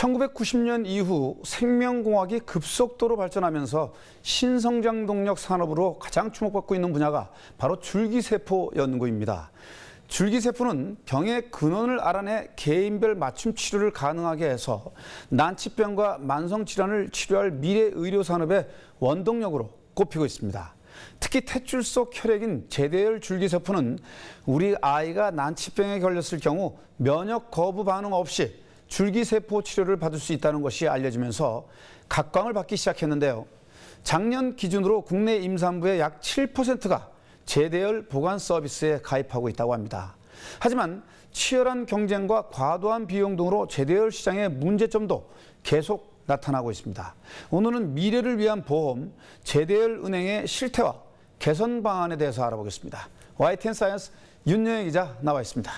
1990년 이후 생명공학이 급속도로 발전하면서 신성장 동력 산업으로 가장 주목받고 있는 분야가 바로 줄기세포 연구입니다. 줄기세포는 병의 근원을 알아내 개인별 맞춤 치료를 가능하게 해서 난치병과 만성질환을 치료할 미래 의료산업의 원동력으로 꼽히고 있습니다. 특히 탯줄 속 혈액인 제대열 줄기세포는 우리 아이가 난치병에 걸렸을 경우 면역 거부 반응 없이 줄기세포 치료를 받을 수 있다는 것이 알려지면서 각광을 받기 시작했는데요. 작년 기준으로 국내 임산부의 약 7%가 제대열 보관 서비스에 가입하고 있다고 합니다. 하지만 치열한 경쟁과 과도한 비용 등으로 제대열 시장의 문제점도 계속 나타나고 있습니다. 오늘은 미래를 위한 보험, 제대열 은행의 실태와 개선 방안에 대해서 알아보겠습니다. YTN 사이언스 윤여혜 기자 나와 있습니다.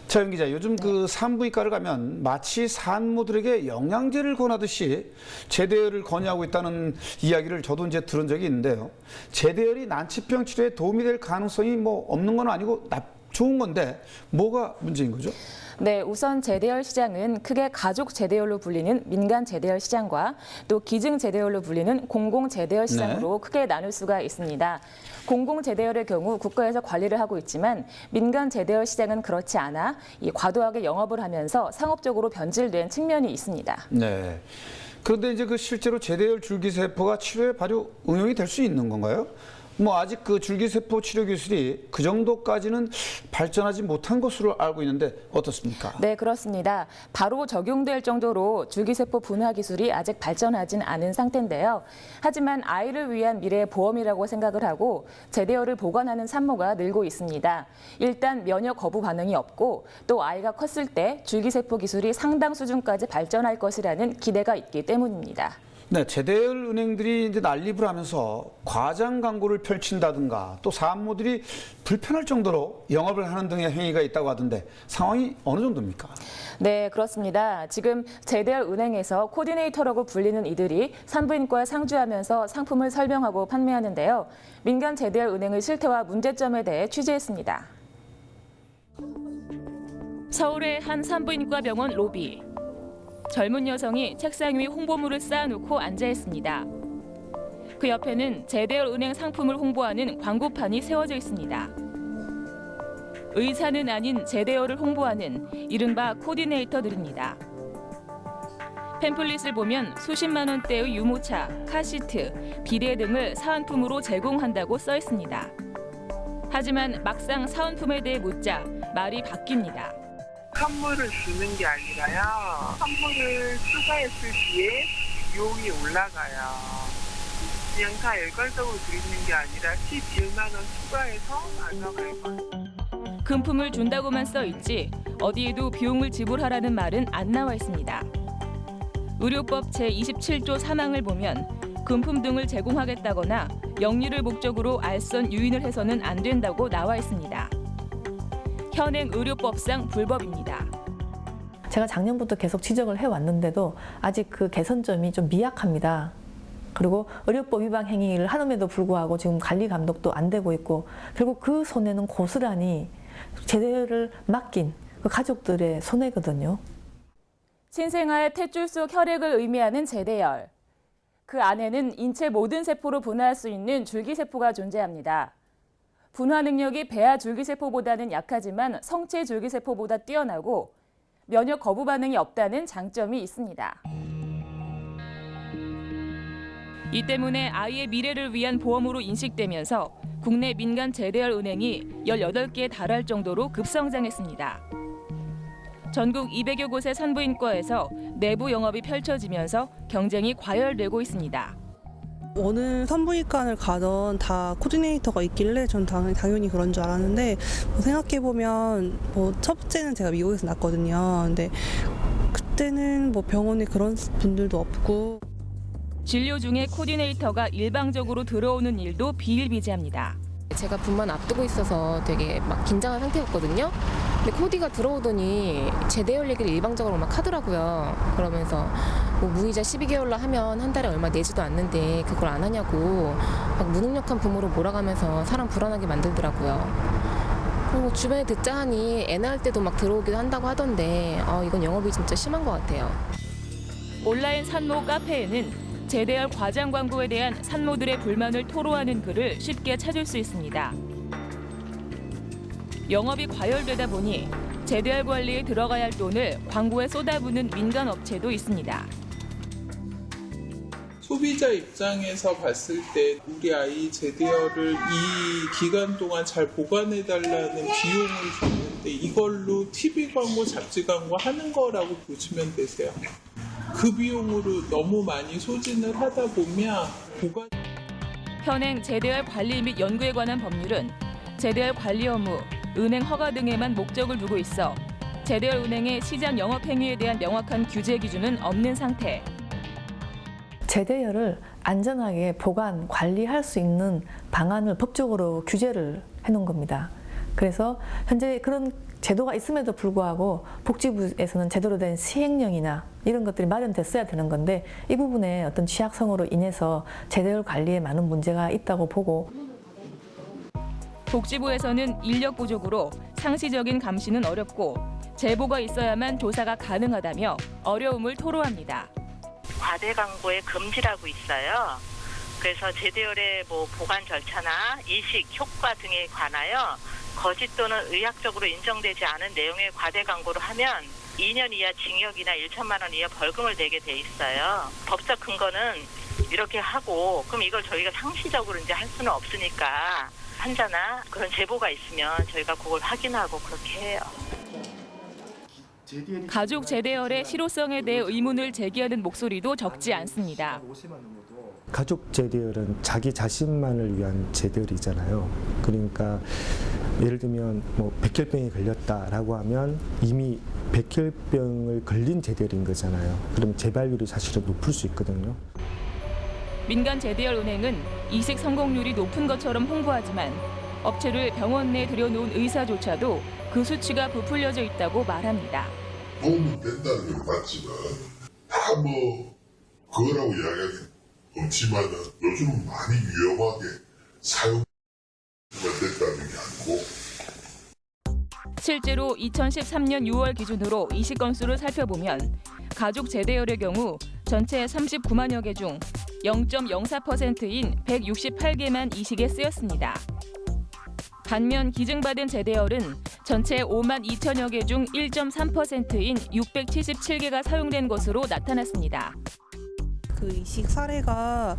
자, 윤 기자, 요즘 그 산부인과를 가면 마치 산모들에게 영양제를 권하듯이 제대열을 권유하고 있다는 이야기를 저도 이제 들은 적이 있는데요. 제대열이 난치병 치료에 도움이 될 가능성이 없는 건 아니고 좋은 건데 뭐가 문제인 거죠? 네, 우선 제대열 시장은 크게 가족 제대열로 불리는 민간 제대열 시장과 또 기증 제대열로 불리는 공공 제대열 시장으로 크게 나눌 수가 있습니다. 공공 제대열의 경우 국가에서 관리를 하고 있지만 민간 제대열 시장은 그렇지 않아 과도하게 영업을 하면서 상업적으로 변질된 측면이 있습니다. 네. 그런데 이제 실제로 제대열 줄기세포가 치료에 바로 응용이 될 수 있는 건가요? 아직 그 줄기세포 치료 기술이 그 정도까지는 발전하지 못한 것으로 알고 있는데 어떻습니까? 네, 그렇습니다. 바로 적용될 정도로 줄기세포 분화 기술이 아직 발전하진 않은 상태인데요. 하지만 아이를 위한 미래의 보험이라고 생각을 하고 제대열을 보관하는 산모가 늘고 있습니다. 일단 면역 거부 반응이 없고 또 아이가 컸을 때 줄기세포 기술이 상당 수준까지 발전할 것이라는 기대가 있기 때문입니다. 네, 제대열 은행들이 이제 난립을 하면서 과장 광고를 펼친다든가 또 산모들이 불편할 정도로 영업을 하는 등의 행위가 있다고 하던데 상황이 어느 정도입니까? 네, 그렇습니다. 지금 제대열 은행에서 코디네이터라고 불리는 이들이 산부인과에 상주하면서 상품을 설명하고 판매하는데요. 민간 제대열 은행의 실태와 문제점에 대해 취재했습니다. 서울의 한 산부인과 병원 로비. 젊은 여성이 책상 위 홍보물을 쌓아놓고 앉아 있습니다. 그 옆에는 제대열 은행 상품을 홍보하는 광고판이 세워져 있습니다. 의사는 아닌 제대열을 홍보하는 이른바 코디네이터들입니다. 팸플릿을 보면 수십만 원대의 유모차, 카시트, 비데 등을 사은품으로 제공한다고 써 있습니다. 하지만 막상 사은품에 대해 묻자 말이 바뀝니다. 선물을 주는 게 아니라요. 선물을 추가했을 시에 비용이 올라가요. 그냥 다 일괄적으로 드리는 게 아니라 11만 원 추가해서 나눠갈 거예요. 금품을 준다고만 써 있지 어디에도 비용을 지불하라는 말은 안 나와 있습니다. 의료법 제27조 3항을 보면 금품 등을 제공하겠다거나 영리를 목적으로 알선 유인을 해서는 안 된다고 나와 있습니다. 현행 의료법상 불법입니다. 제가 작년부터 계속 지적을 해왔는데도 아직 그 개선점이 좀 미약합니다. 그리고 의료법 위반 행위를 하는데도 불구하고 지금 관리 감독도 안 되고 있고 결국 그 손해는 고스란히 제대를 맡긴 그 가족들의 손해거든요. 신생아의 탯줄 속 혈액을 의미하는 제대열. 그 안에는 인체 모든 세포로 분화할 수 있는 줄기세포가 존재합니다. 분화 능력이 배아 줄기세포보다는 약하지만 성체 줄기세포보다 뛰어나고 면역 거부 반응이 없다는 장점이 있습니다. 이 때문에 아이의 미래를 위한 보험으로 인식되면서 국내 민간 제대열 은행이 18개에 달할 정도로 급성장했습니다. 전국 200여 곳의 산부인과에서 내부 영업이 펼쳐지면서 경쟁이 과열되고 있습니다. 어느 산부인과를 가던 다 코디네이터가 있길래 전 당연히 그런 줄 알았는데 생각해보면 첫째는 제가 미국에서 낳았거든요. 근데 그때는 병원에 그런 분들도 없고 진료 중에 코디네이터가 일방적으로 들어오는 일도 비일비재합니다. 제가 분만 앞두고 있어서 되게 막 긴장한 상태였거든요. 근데 코디가 들어오더니 제대열 얘기를 일방적으로 막 하더라고요. 그러면서 무이자 12개월로 하면 한 달에 얼마 내지도 않는데 그걸 안 하냐고 막 무능력한 부모로 몰아가면서 사람 불안하게 만들더라고요. 그리고 주변에 듣자 하니 애 낳을 때도 막 들어오기도 한다고 하던데 이건 영업이 진짜 심한 것 같아요. 온라인 산모 카페에는 제대열 과장 광고에 대한 산모들의 불만을 토로하는 글을 쉽게 찾을 수 있습니다. 영업이 과열되다 보니 제대열 관리에 들어가야 할 돈을 광고에 쏟아부는 민간 업체도 있습니다. 소비자 입장에서 봤을 때 우리 아이 제대열을 이 기간 동안 잘 보관해달라는 비용을 줬는데 이걸로 TV 광고, 잡지 광고 하는 거라고 보시면 되세요. 그 비용으로 너무 많이 소진을 하다 보면 보관... 현행 제대열 관리 및 연구에 관한 법률은 제대열 관리 업무, 은행 허가 등에만 목적을 두고 있어 제대열 은행의 시장 영업 행위에 대한 명확한 규제 기준은 없는 상태. 제대열을 안전하게 보관, 관리할 수 있는 방안을 법적으로 규제를 해놓은 겁니다. 그래서 현재 그런 제도가 있음에도 불구하고 복지부에서는 제대로 된 시행령이나 이런 것들이 마련됐어야 되는 건데 이 부분에 어떤 취약성으로 인해서 제대열 관리에 많은 문제가 있다고 보고 복지부에서는 인력 부족으로 상시적인 감시는 어렵고 제보가 있어야만 조사가 가능하다며 어려움을 토로합니다. 과대 광고의 금지라고 있어요. 그래서 제대열의 보관 절차나 이식, 효과 등에 관하여 거짓 또는 의학적으로 인정되지 않은 내용의 과대 광고를 하면 2년 이하 징역이나 1천만 원 이하 벌금을 내게 돼 있어요. 법적 근거는 이렇게 하고 그럼 이걸 저희가 상시적으로 이제 할 수는 없으니까 환자나 그런 제보가 있으면 저희가 그걸 확인하고 그렇게 해요. 가족 제대열의 실효성에 대해 의문을 제기하는 목소리도 적지 않습니다. 가족 제대열은 자기 자신만을 위한 제대열이잖아요. 그러니까 예를 들면 백혈병이 걸렸다라고 하면 이미 백혈병을 걸린 제대열인 거잖아요. 그럼 재발률이 사실은 높을 수 있거든요. 민간 제대열 은행은 이식 성공률이 높은 것처럼 홍보하지만 업체를 병원 내 들여놓은 의사조차도 그 수치가 부풀려져 있다고 말합니다. 도움이 된다는 걸 봤지만 다 그거라고 이야기하기 없지만은 요즘 많이 위험하게 사용만 됐다는 게 아니고 실제로 2013년 6월 기준으로 이식 건수를 살펴보면 가족 제대열의 경우 전체 39만여 개 중 0.04%인 168개만 이식에 쓰였습니다. 반면 기증받은 제대열은 전체 5만 2천여 개 중 1.3%인 677개가 사용된 것으로 나타났습니다. 그 이식 사례가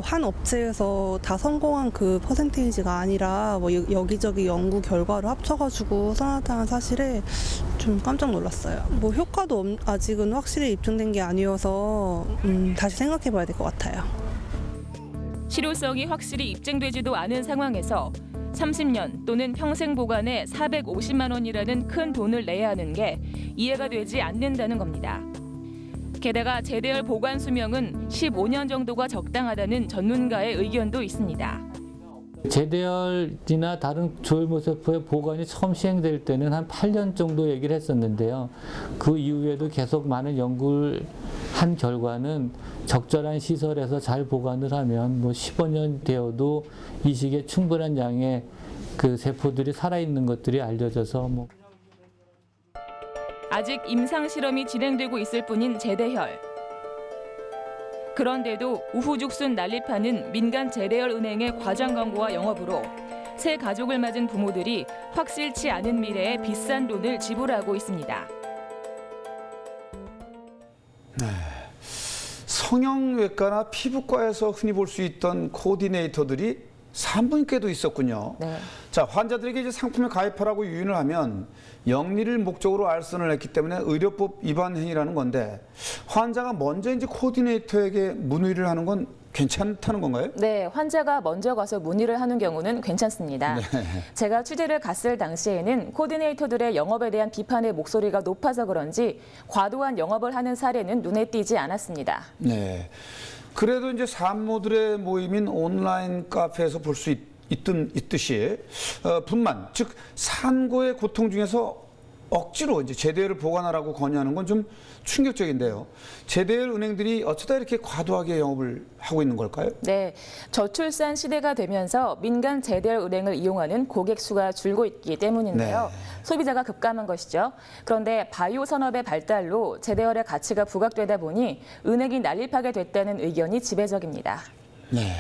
한 업체에서 다 성공한 그 퍼센테이지가 아니라 여기저기 연구 결과를 합쳐가지고 나타난 사실에 좀 깜짝 놀랐어요. 효과도 아직은 확실히 입증된 게 아니어서 다시 생각해봐야 될 것 같아요. 실효성이 확실히 입증되지도 않은 상황에서 30년 또는 평생 보관에 450만 원이라는 큰 돈을 내야 하는 게 이해가 되지 않는다는 겁니다. 게다가 제대열 보관 수명은 15년 정도가 적당하다는 전문가의 의견도 있습니다. 제대열이나 다른 조혈모세포의 보관이 처음 시행될 때는 한 8년 정도 얘기를 했었는데요. 그 이후에도 계속 많은 연구를 한 결과는 적절한 시설에서 잘 보관을 하면 15년 되어도 이식에 충분한 양의 그 세포들이 살아있는 것들이 알려져서 아직 임상 실험이 진행되고 있을 뿐인 제대열. 그런데도 우후죽순 난립하는 민간 제대열 은행의 과장 광고와 영업으로 새 가족을 맞은 부모들이 확실치 않은 미래에 비싼 돈을 지불하고 있습니다. 네. 성형외과나 피부과에서 흔히 볼 수 있던 코디네이터들이 산부인과에도 있었군요. 네. 자, 환자들에게 이제 상품에 가입하라고 유인을 하면 영리를 목적으로 알선을 했기 때문에 의료법 위반 행위라는 건데 환자가 먼저 이제 코디네이터에게 문의를 하는 건 괜찮다는 건가요? 네, 환자가 먼저 가서 문의를 하는 경우는 괜찮습니다. 네. 제가 취재를 갔을 당시에는 코디네이터들의 영업에 대한 비판의 목소리가 높아서 그런지 과도한 영업을 하는 사례는 눈에 띄지 않았습니다. 네. 그래도 이제 산모들의 모임인 온라인 카페에서 볼 수 있듯이 분만, 즉 산고의 고통 중에서 억지로 이제 제대를 보관하라고 권유하는 건 좀 충격적인데요. 제대열 은행들이 어쩌다 이렇게 과도하게 영업을 하고 있는 걸까요? 네, 저출산 시대가 되면서 민간 제대열 은행을 이용하는 고객 수가 줄고 있기 때문인데요. 네. 소비자가 급감한 것이죠. 그런데 바이오 산업의 발달로 제대열의 가치가 부각되다 보니 은행이 난립하게 됐다는 의견이 지배적입니다. 네.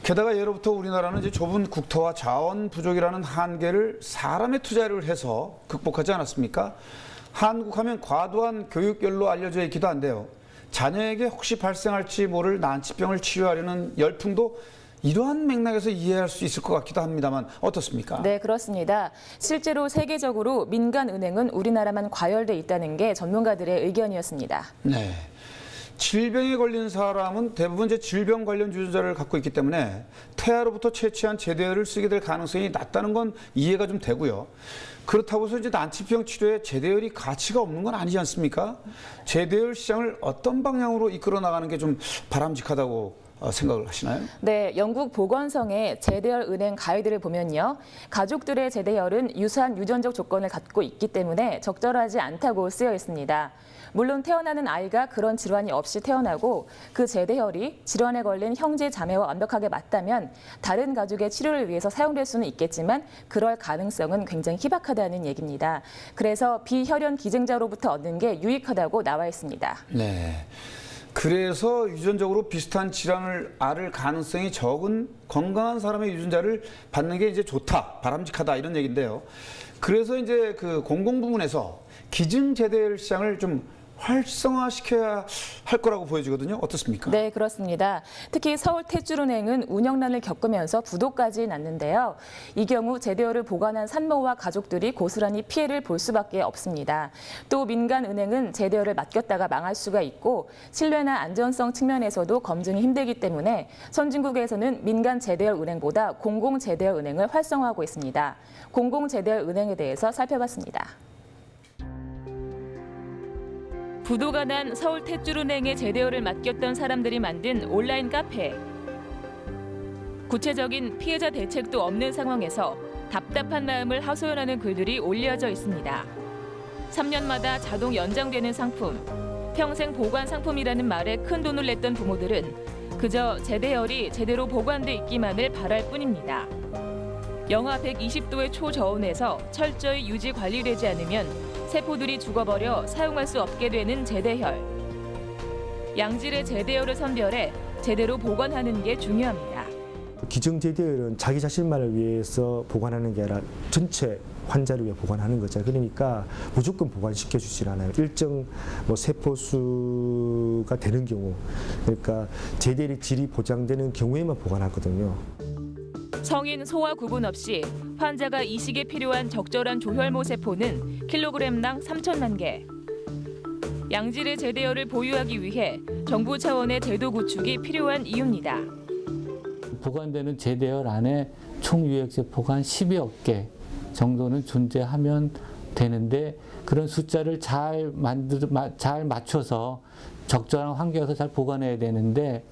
게다가 예로부터 우리나라는 이제 좁은 국토와 자원 부족이라는 한계를 사람의 투자를 해서 극복하지 않았습니까? 한국하면 과도한 교육열로 알려져 있기도 한데요. 자녀에게 혹시 발생할지 모를 난치병을 치료하려는 열풍도 이러한 맥락에서 이해할 수 있을 것 같기도 합니다만 어떻습니까? 네, 그렇습니다. 실제로 세계적으로 민간 은행은 우리나라만 과열돼 있다는 게 전문가들의 의견이었습니다. 네. 질병에 걸린 사람은 대부분 이제 질병 관련 유전자를 갖고 있기 때문에 태아로부터 채취한 제대열을 쓰게 될 가능성이 낮다는 건 이해가 좀 되고요. 그렇다고 해서 이제 난치병 치료에 제대열이 가치가 없는 건 아니지 않습니까? 제대열 시장을 어떤 방향으로 이끌어 나가는 게 좀 바람직하다고 생각을 하시나요? 네, 영국 보건성의 제대열 은행 가이드를 보면요. 가족들의 제대열은 유사한 유전적 조건을 갖고 있기 때문에 적절하지 않다고 쓰여 있습니다. 물론 태어나는 아이가 그런 질환이 없이 태어나고 그 제대열이 질환에 걸린 형제 자매와 완벽하게 맞다면 다른 가족의 치료를 위해서 사용될 수는 있겠지만 그럴 가능성은 굉장히 희박하다는 얘기입니다. 그래서 비혈연 기증자로부터 얻는 게 유익하다고 나와 있습니다. 네. 그래서 유전적으로 비슷한 질환을 앓을 가능성이 적은 건강한 사람의 유전자를 받는 게 이제 좋다, 바람직하다 이런 얘기인데요. 그래서 이제 그 공공부문에서 기증 제대열 시장을 좀 활성화시켜야 할 거라고 보여지거든요. 어떻습니까? 네, 그렇습니다. 특히 서울태줄은행은 운영난을 겪으면서 부도까지 났는데요. 이 경우 제대열을 보관한 산모와 가족들이 고스란히 피해를 볼 수밖에 없습니다. 또 민간은행은 제대열을 맡겼다가 망할 수가 있고 신뢰나 안전성 측면에서도 검증이 힘들기 때문에 선진국에서는 민간 제대열 은행보다 공공 제대열 은행을 활성화하고 있습니다. 공공 제대열 은행에 대해서 살펴봤습니다. 부도가 난 서울태줄은행의 제대열을 맡겼던 사람들이 만든 온라인 카페. 구체적인 피해자 대책도 없는 상황에서 답답한 마음을 하소연하는 글들이 올려져 있습니다. 3년마다 자동 연장되는 상품, 평생 보관 상품이라는 말에 큰 돈을 냈던 부모들은 그저 제대열이 제대로 보관돼 있기만을 바랄 뿐입니다. 영하 120도의 초저온에서 철저히 유지 관리되지 않으면 세포들이 죽어버려 사용할 수 없게 되는 제대열. 양질의 제대열을 선별해 제대로 보관하는 게 중요합니다. 기증 제대열은 자기 자신만을 위해서 보관하는 게 아니라 전체 환자를 위해 보관하는 거죠. 그러니까 무조건 보관시켜 주질 않아요. 일정 세포 수가 되는 경우, 그러니까 제대열의 질이 보장되는 경우에만 보관하거든요. 성인 소아 구분 없이 환자가 이식에 필요한 적절한 조혈모 세포는 킬로그램당 3천만 개. 양질의 제대열을 보유하기 위해 정부 차원의 제도 구축이 필요한 이유입니다. 보관되는 제대열 안에 총 유액세포가 한 10여 개 정도는 존재하면 되는데 그런 숫자를 잘 맞춰서 적절한 환경에서 잘 보관해야 되는데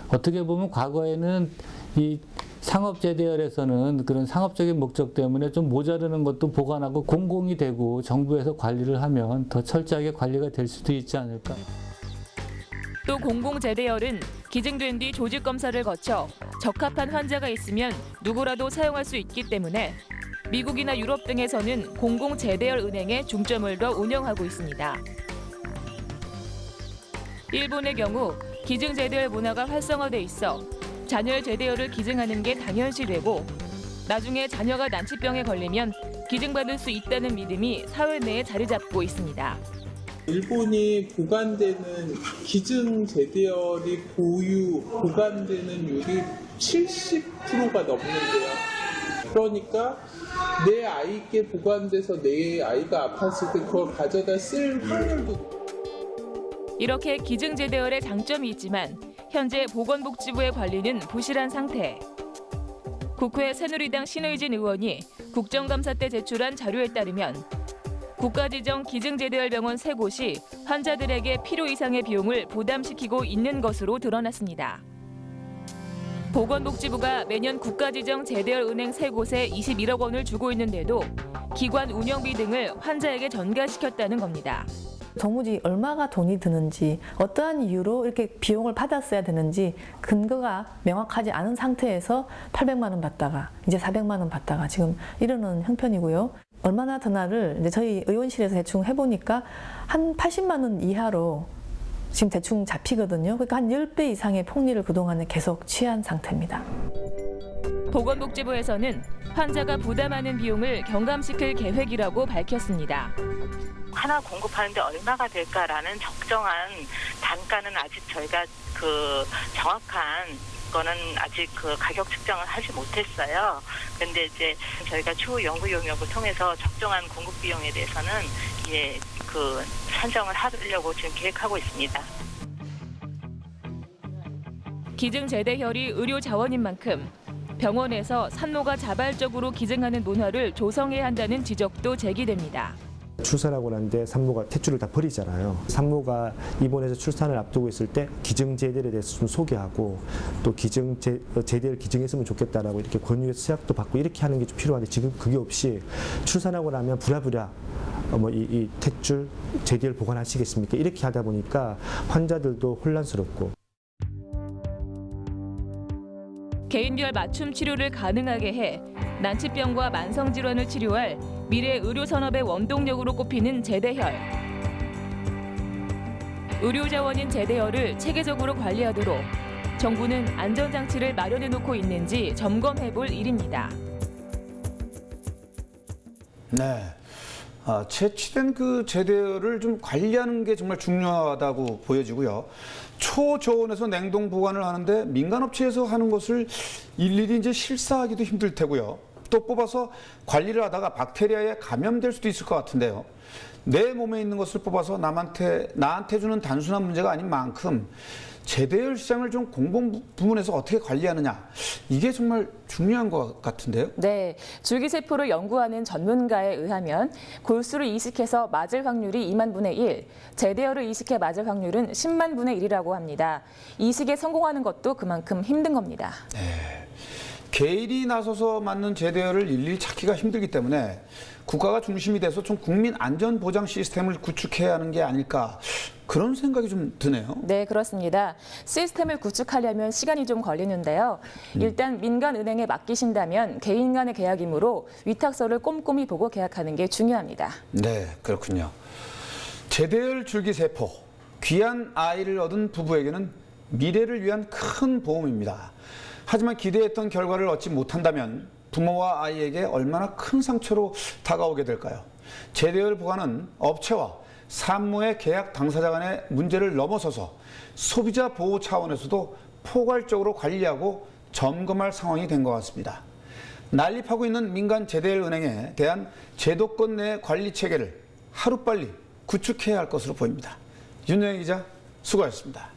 어떻게 보면 과거에는 이 상업제대열에서는 그런 상업적인 목적 때문에 좀 모자르는 것도 보관하고 공공이 되고 정부에서 관리를 하면 더 철저하게 관리가 될 수도 있지 않을까. 또 공공제대열은 기증된 뒤 조직검사를 거쳐 적합한 환자가 있으면 누구라도 사용할 수 있기 때문에 미국이나 유럽 등에서는 공공제대열 은행에 중점을 더 운영하고 있습니다. 일본의 경우 기증제대열 문화가 활성화돼 있어 자녀의 제대열을 기증하는 게 당연시되고 나중에 자녀가 난치병에 걸리면 기증받을 수 있다는 믿음이 사회 내에 자리 잡고 있습니다. 일본이 보관되는 기증 제대열이 보관되는 율이 70%가 넘는데요. 그러니까 내 아이께 보관돼서 내 아이가 아팠을 때 그걸 가져다 쓸 확률도. 이렇게 기증 제대열의 장점이 있지만 현재 보건복지부의 관리는 부실한 상태. 국회 새누리당 신의진 의원이 국정감사 때 제출한 자료에 따르면 국가지정 기증제대열병원 3곳이 환자들에게 필요 이상의 비용을 부담시키고 있는 것으로 드러났습니다. 보건복지부가 매년 국가지정 제대열 은행 3곳에 21억 원을 주고 있는데도 기관 운영비 등을 환자에게 전가시켰다는 겁니다. 도무지 얼마가 돈이 드는지, 어떠한 이유로 이렇게 비용을 받았어야 되는지 근거가 명확하지 않은 상태에서 800만 원 받다가 이제 400만 원 받다가 지금 이러는 형편이고요. 얼마나 드나를 이제 저희 의원실에서 대충 해보니까 한 80만 원 이하로 지금 대충 잡히거든요. 그러니까 한 10배 이상의 폭리를 그동안에 계속 취한 상태입니다. 보건복지부에서는 환자가 부담하는 비용을 경감시킬 계획이라고 밝혔습니다. 하나 공급하는데 얼마가 될까라는 적정한 단가는 아직 저희가 정확한 거는 아직 가격 측정을 하지 못했어요. 그런데 이제 저희가 추후 연구 용역을 통해서 적정한 공급 비용에 대해서는 산정을 하려고 지금 계획하고 있습니다. 기증제대혈이 의료 자원인 만큼 병원에서 산모가 자발적으로 기증하는 문화를 조성해야 한다는 지적도 제기됩니다. 출산하고 난데 산모가 탯줄을 다 버리잖아요. 산모가 입원해서 출산을 앞두고 있을 때 기증제대에 대해서 좀 소개하고 또 제대를 기증했으면 좋겠다라고 이렇게 권유해서 수약도 받고 이렇게 하는 게 좀 필요한데 지금 그게 없이 출산하고 나면 부랴부랴 이 탯줄 제대를 보관하시겠습니까? 이렇게 하다 보니까 환자들도 혼란스럽고. 개인별 맞춤 치료를 가능하게 해 난치병과 만성질환을 치료할 미래 의료산업의 원동력으로 꼽히는 제대혈. 의료자원인 제대혈을 체계적으로 관리하도록 정부는 안전장치를 마련해 놓고 있는지 점검해 볼 일입니다. 네. 채취된 그 제대를 좀 관리하는 게 정말 중요하다고 보여지고요. 초저온에서 냉동 보관을 하는데 민간업체에서 하는 것을 일일이 이제 실사하기도 힘들 테고요. 또 뽑아서 관리를 하다가 박테리아에 감염될 수도 있을 것 같은데요. 내 몸에 있는 것을 뽑아서 나한테 주는 단순한 문제가 아닌 만큼 제대혈 시장을 좀 공공부문에서 어떻게 관리하느냐, 이게 정말 중요한 것 같은데요. 네, 줄기세포를 연구하는 전문가에 의하면 골수를 이식해서 맞을 확률이 2만 분의 1, 제대혈을 이식해 맞을 확률은 10만 분의 1이라고 합니다. 이식에 성공하는 것도 그만큼 힘든 겁니다. 네. 개인이 나서서 맞는 제대혈을 일일이 찾기가 힘들기 때문에 국가가 중심이 돼서 좀 국민 안전 보장 시스템을 구축해야 하는 게 아닐까, 그런 생각이 좀 드네요. 네, 그렇습니다. 시스템을 구축하려면 시간이 좀 걸리는데요. 일단 민간은행에 맡기신다면 개인 간의 계약이므로 위탁서를 꼼꼼히 보고 계약하는 게 중요합니다. 네, 그렇군요. 제대혈 줄기세포, 귀한 아이를 얻은 부부에게는 미래를 위한 큰 보험입니다. 하지만 기대했던 결과를 얻지 못한다면 부모와 아이에게 얼마나 큰 상처로 다가오게 될까요? 제대혈 보관은 업체와 산모의 계약 당사자 간의 문제를 넘어서서 소비자 보호 차원에서도 포괄적으로 관리하고 점검할 상황이 된 것 같습니다. 난립하고 있는 민간 제대혈 은행에 대한 제도권 내 관리 체계를 하루빨리 구축해야 할 것으로 보입니다. 윤영희 기자, 수고하셨습니다.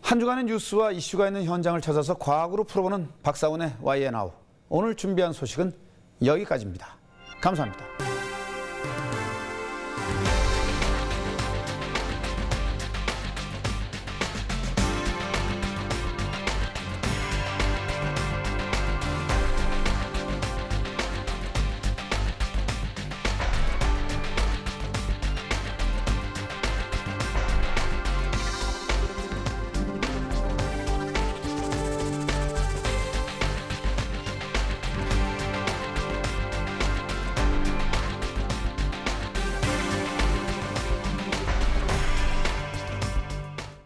한 주간의 뉴스와 이슈가 있는 현장을 찾아서 과학으로 풀어보는 박사원의 YNNOW. 오늘 준비한 소식은 여기까지입니다. 감사합니다.